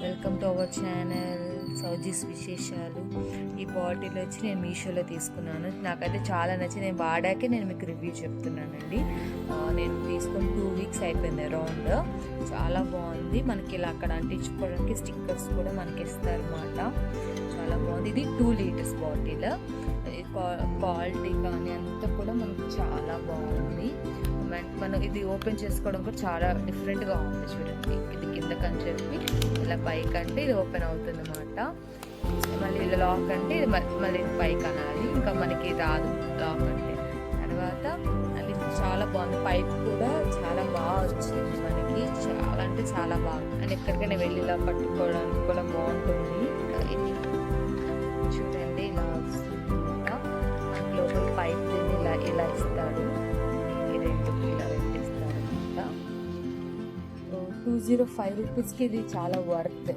Welcome to our channel Sowji's విశేషాలు. ఈ bottle వచ్చి నేను మీషోలో తీసుకున్నాను. నాకైతే చాలా నచ్చి నేను వాడాకే నేను మీకు రివ్యూ చెప్తున్నానండి. నేను తీసుకొని 2 వీక్స్ అయిపోయింది అరౌండ్. చాలా బాగుంది. మనకి ఇలా అక్కడ అంటించుకోవడానికి స్టిక్కర్స్ కూడా మనకి ఇస్తారన్నమాట. చాలా బాగుంది. ఇది 2 లీటర్స్ బాటిల్. క్వాలిటీ కానీ అంతా కూడా మనకు చాలా బాగుంది. మనం ఇది ఓపెన్ చేసుకోవడం కూడా చాలా డిఫరెంట్గా ఉంది. చూడండి, ఇది కిందకని చెప్పి ఇలా పైకి అంటే ఇది ఓపెన్ అవుతుంది అన్నమాట. మళ్ళీ ఇలా లాక్ అంటే ఇది మళ్ళీ పైకి అనాలి. ఇంకా మనకి రాదు లాక్ అంటే. తర్వాత అది చాలా బాగుంది. పైప్ కూడా చాలా బాగా వచ్చింది మనకి. చాలా అంటే చాలా బాగుంది. అండ్ ఎక్కడికైనా వెళ్ళి ఇలా పట్టుకోవడానికి కూడా బాగుంటుంది. ఇది చూడండి, ఇలా వస్తుంది అన్నమాట. మనకి లోపల పైప్ ఇలా ఇస్తాడు. ఇలా పెట్టిస్తారు అనమాట. 205 రూపీస్కి ఇది చాలా వర్త్.